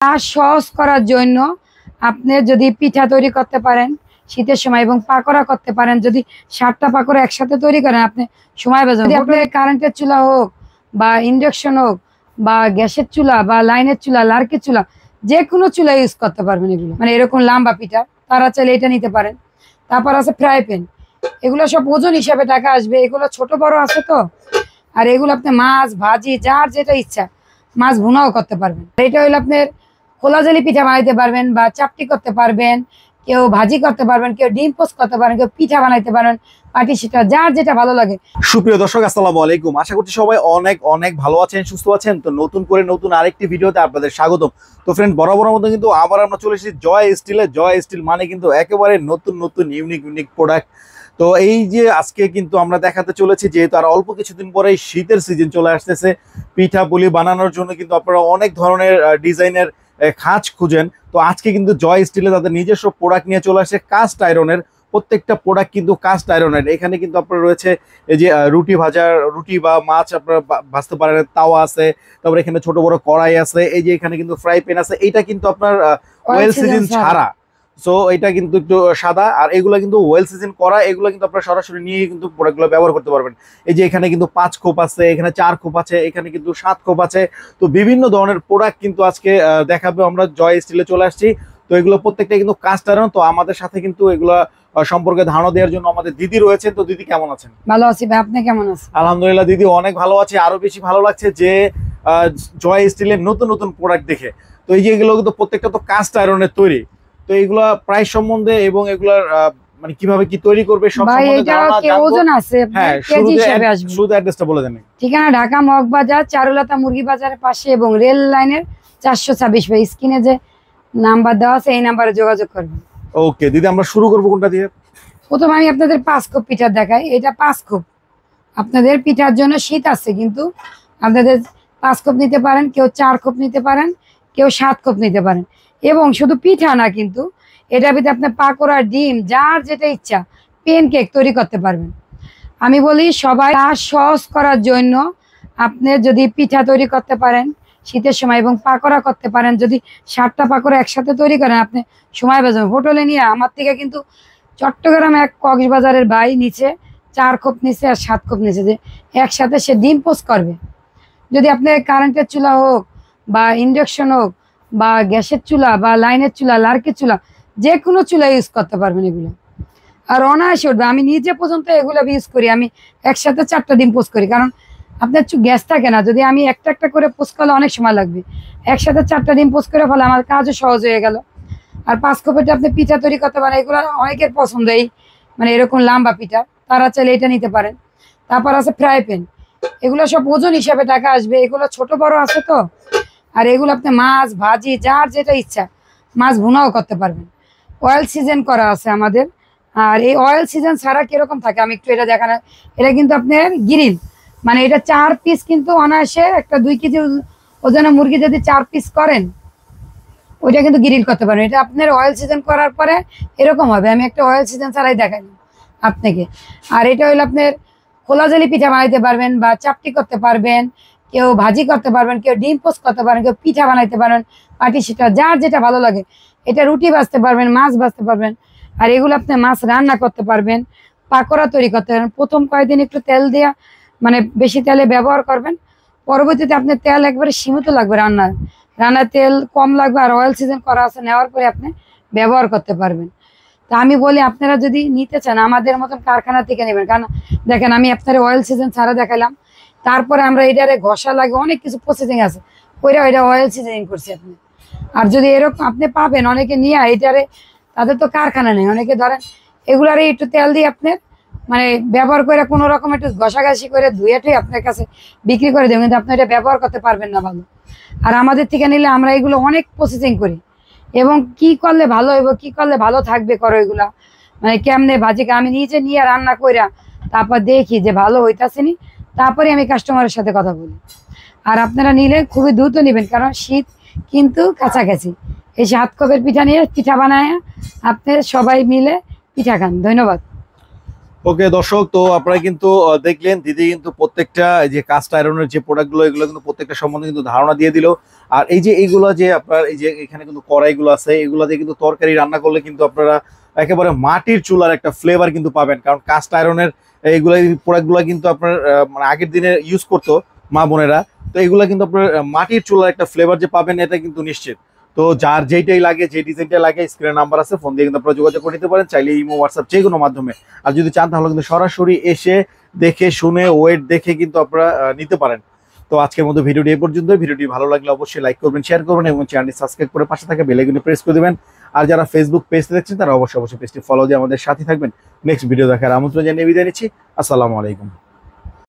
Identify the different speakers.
Speaker 1: কাজ সহজ করার জন্য আপনি যদি পিঠা তৈরি করতে পারেন শীতের সময় এবং পাকোড়া করতে পারেন, যদি 7টা পাকোড়া একসাথে তৈরি করেন আপনি সময় বাঁচাবেন। যদি আপনার কারেন্টের চুলা হোক বা ইন্ডাকশন হোক বা গ্যাসের চুলা বা লাইনের চুলা, লার্কের চুলা, যে কোনো চুলা ইউজ করতে পারবেন। এগুলো মানে এরকম লম্বা পিঠা তারা চাইলে এটা নিতে পারেন। তারপর আছে ফ্রাই প্যান, এগুলো সব ওজন হিসাবে টাকা আসবে। এগুলো ছোট বড় আছে তো। আর এগুলো আপনি মাছ ভাজি যার যেটা ইচ্ছা মাছ ভুনাও করতে পারবেন। এটা হইলো আপনার খোলা জালি পিঠা বানাইতে পারবেন বা চাপটি করতে পারবেন, কেউ ভাজি করতে পারবেন, কেউ ডিম পোস্ট করতে পারেন, কেউ পিঠা বানাইতে পারেন, পাটি সেটা যার যেটা ভালো লাগে।
Speaker 2: সুপ্রিয় দর্শক, আসসালামু আলাইকুম। আশা করছি সবাই অনেক অনেক ভালো আছেন, সুস্থ আছেন। তো নতুন আরেকটি ভিডিওতে আপনাদের স্বাগতম। তো ফ্রেন্ড, বরাবরের মতো কিন্তু আবার আমরা চলে এসেছি জয় স্টিলে। জয় স্টিল মানে কিন্তু একেবারে নতুন ইউনিক প্রোডাক্ট। তো এই যে আজকে কিন্তু আমরা দেখাতে চলেছি, যেহেতু আর অল্প কিছুদিন পরে শীতের সিজন চলে আসতেছে, পিঠা পুলি বানানোর জন্য কিন্তু আপনারা অনেক ধরনের ডিজাইনের খাঁজ খুঁজেন। তো আজকে কিন্তু জয় স্টিলে তাদের নিজস্ব প্রোডাক্ট নিয়ে চলে আসে কাস্ট আয়রনের। প্রত্যেকটা প্রোডাক্ট কিন্তু কাস্ট আয়রনের। এখানে কিন্তু আপনার রয়েছে এই যে রুটি বা মাছ আপনারা ভাজতে পারেন, তাওয়া আছে, তারপরে এখানে ছোট বড় কড়াই আছে, এই যে এখানে কিন্তু ফ্রাই প্যান আছে। এটা কিন্তু আপনার ওয়েল সিজন ছাড়া, সো এটা কিন্তু একটু সাদা। আর এগুলো কিন্তু ওয়েল সিজন করা, এগুলো কিন্তু আপনারা সরাসরি নিয়ে কিন্তু প্রোডাক্টগুলো ব্যবহার করতে পারবেন। এই যে এখানে কিন্তু 5 খোপ আছে, এখানে 4 খোপ আছে, এখানে কিন্তু 7 খোপ আছে। তো বিভিন্ন ধরনের প্রোডাক্ট কিন্তু আজকে দেখাবো। আমরা জয় স্টিলে চলে আসছি। তো এগুলো প্রত্যেকটা কিন্তু কাস্ট আয়রন। তো আমাদের সাথে কিন্তু এগুলো সম্পর্কে ধারণা দেওয়ার জন্য আমাদের দিদি রয়েছেন। তো দিদি কেমন আছেন?
Speaker 1: ভালো আছি ভাই, আপনি কেমন আছেন?
Speaker 2: আলহামদুলিল্লাহ দিদি অনেক ভালো আছে। আরো বেশি ভালো লাগছে যে জয় স্টিলের নতুন প্রোডাক্ট দেখে। তো এই যে এগুলো কিন্তু প্রত্যেকটা তো কাস্ট আয়রনের তৈরি। তো এগুলা প্রাইস সম্বন্ধে এবং এগুলার মানে কিভাবে কি তৈরি করবে সব সম্বন্ধে ধারণা জানবো।
Speaker 1: ওজন আছে,
Speaker 2: হ্যাঁ,
Speaker 1: কেজি হিসেবে আসবে।
Speaker 2: শুধু অ্যাড্রেসটা বলে দেন।
Speaker 1: ঠিকানা ঢাকা মগবাজার চারুলতা মুরগি বাজারের পাশে এবং রেল লাইনের 426 বাই। স্ক্রিনে যে নাম্বার দেওয়া আছে এই নাম্বারে যোগাযোগ করবেন।
Speaker 2: ওকে দিদি, আমরা শুরু করবো কোনটা দিয়ে?
Speaker 1: প্রথমে আমি আপনাদের 5 খোপ পিঠা দেখাই। এটা 5 খোপ আপনাদের পিঠার জন্য শীত আছে, কিন্তু আপনাদের 5 খোপ নিতে পারেন, কেউ 4 খোপ নিতে পারেন, কেউ 7 খোপ নিতে পারেন। এবং শুধু পিঠা না, কিন্তু এটার ভিতরে আপনার পাকোড়া, ডিম, যার যেটা ইচ্ছা পেন কেক তৈরি করতে পারবেন। আমি বলি সবাই কাজ সহজ করার জন্য আপনি যদি পিঠা তৈরি করতে পারেন শীতের সময় এবং পাকোড়া করতে পারেন, যদি 7টা পাকোড়া একসাথে তৈরি করেন আপনি সময় বাঁচাবেন। হোটেলে নিয়ে আমার থেকে কিন্তু চট্টগ্রাম এক কক্সবাজারের ভাই নিচে 4 খোপ নিচে আর 7 খোপ নিচে, যে একসাথে সে ডিম পোস্ট করবে। যদি আপনি কারেন্টের চুলা হোক বা ইন্ডাকশন হোক বা গ্যাসের চুলা বা লাইনের চুলা, লার্কের চুলা, যে কোনো চুলা ইউজ করতে পারবেন এগুলো। আর অনায়াসে উঠবে। আমি নিজে পর্যন্ত এগুলো ইউজ করি। আমি একসাথে 4টা ডিম পোস্ট করি, কারণ আপনার গ্যাস থাকে না। যদি আমি একটা করে পোস্ট করলে অনেক সময় লাগবে, একসাথে 4টা ডিম পোস্ট করে ফলে আমার কাজও সহজ হয়ে গেল। আর 5 খোপেটা আপনি পিঠা তৈরি করতে পারেন। এগুলো অনেকের পছন্দ, এই মানে এরকম লম্বা পিঠা, তারা চাইলে এটা নিতে পারেন। তারপর আছে ফ্রাই প্যান, এগুলো সব ওজন হিসাবে টাকা আসবে। এগুলো ছোট বড় আছে তো। আর এগুলো আপনি মাছ ভাজি যার যেটা ইচ্ছা মাছ ভুনাও করতে পারবেন। অয়েল সিজন করা আছে আমাদের। আর এই অয়েল সিজন ছাড়া কিরকম থাকে আমি একটু এটা দেখানো। এটা কিন্তু আপনার গ্রিল, মানে এটা 4 পিস কিন্তু অনায়াসে একটা 2 কেজি ওজনের মুরগি যদি 4 পিস করেন ওইটা কিন্তু গ্রিল করতে পারেন। এটা আপনার অয়েল সিজন করার পরে এরকম হবে। আমি একটা অয়েল সিজন ছাড়াই দেখাইলাম আপনাকে। আর এটা হলো আপনার খোলা জালি পিঠা বানাইতে পারবেন বা চাপটি করতে পারবেন, কেউ ভাজি করতে পারবেন, কেউ ডিম পোস্ট করতে পারেন, কেউ পিঠা বানাইতে পারেন, পাটি সেটা যার যেটা ভালো লাগে। এটা রুটি ভাজতে পারবেন, মাছ ভাজতে পারবেন। আর এগুলো আপনি মাছ রান্না করতে পারবেন, পাকোড়া তৈরি করতে পারবেন। প্রথম কয়েকদিন একটু তেল দেওয়া, মানে বেশি তেলে ব্যবহার করবেন। পরবর্তীতে আপনার তেল একবারে সীমিত লাগবে, রান্নার তেল কম লাগবে। আর অয়েল সিজন করা আছে, নেওয়ার পরে আপনি ব্যবহার করতে পারবেন। তা আমি বলি আপনারা যদি নিতে চান আমাদের মতন কারখানা থেকে নেবেন। কারণ দেখেন আমি আপনার অয়েল সিজন ছাড়া দেখালাম, তারপরে আমরা এটারে ঘষা লাগে, অনেক কিছু প্রসেসিং আছে, ওইটা অয়েল সিজনিং করছি আপনি। আর যদি এরকম আপনি পাবেন অনেকে নিয়ে এটারে, তাদের তো কারখানা নেই, অনেকে ধরেন এগুলারে একটু তেল দিয়ে আপনার মানে ব্যবহার করে কোনো রকম একটু ঘষাঘাষি করে ধুয়ে টুয়ে আপনার কাছে বিক্রি করে দেবেন, কিন্তু আপনি এটা ব্যবহার করতে পারবেন না ভালো। আর আমাদের থেকে নিলে আমরা এগুলো অনেক প্রসেসিং করি এবং কি করলে ভালো হইব, কি করলে ভালো থাকবে করো এগুলা, মানে কেমনে ভাজিকে আমি নিজে নিয়ে রান্না কইরা তারপর দেখি যে ভালো হইতাছে নি, তারপরে আমি কাস্টমারের সাথে কথা বলি। আর আপনারা নিলে খুবই দ্রুত নেবেন, কারণ শীত কিন্তু কাছাকাছি। এই 7 খোপের পিঠা নিয়ে পিঠা বানায় আপনার সবাই মিলে পিঠা খান। ধন্যবাদ।
Speaker 2: ওকে দর্শক, তো আপনারা কিন্তু দেখলেন দিদি কিন্তু প্রত্যেকটা এই যে কাস্ট আয়রনের যে প্রোডাক্টগুলো এগুলো কিন্তু প্রত্যেকটা সম্বন্ধে কিন্তু ধারণা দিয়ে দিল। আর এই যে এইগুলো যে আপনার এই যে এখানে কিন্তু কড়াইগুলো আছে, এগুলো দিয়ে কিন্তু তরকারি রান্না করলে কিন্তু আপনারা একেবারে মাটির চুলার একটা ফ্লেভার কিন্তু পাবেন। কারণ কাস্ট আয়রনের এইগুলো প্রোডাক্টগুলো কিন্তু আপনার মানে আগের দিনে ইউজ করতো মা বোনেরা। তো এগুলো কিন্তু আপনার মাটির চুলার একটা ফ্লেভার যে পাবেন এটা কিন্তু নিশ্চিত। তো যার যেইটাই লাগে, যে ডিজাইনটা লাগে, স্ক্রিনে নাম্বার আছে, ফোন দিয়ে কিন্তু আপনারা যোগাযোগ করে নিতে পারেন, চাইলে ইমো হোয়াটসঅ্যাপ যে কোনো মাধ্যমে। আর যদি চান তাহলে কিন্তু সরাসরি এসে দেখে শুনে ওয়েট দেখে কিন্তু আপনারা নিতে পারেন। তো আজকের মতো ভিডিওটি এই পর্যন্ত। ভিডিওটি ভালো লাগলে অবশ্যই লাইক করবেন, শেয়ার করবেন এবং চ্যানেলটি সাবস্ক্রাইব করে পাশে থাকা বেল আইকনে প্রেস করে দেবেন। আর যারা ফেসবুক পেজ দেখছেন তারা অবশ্যই পেজটি ফলো দিয়ে আমাদের সাথে থাকবেন। নেক্সট ভিডিও দেখার আমন্ত্রণ জানিয়ে বিদায় নিচ্ছি। আসসালামু আলাইকুম।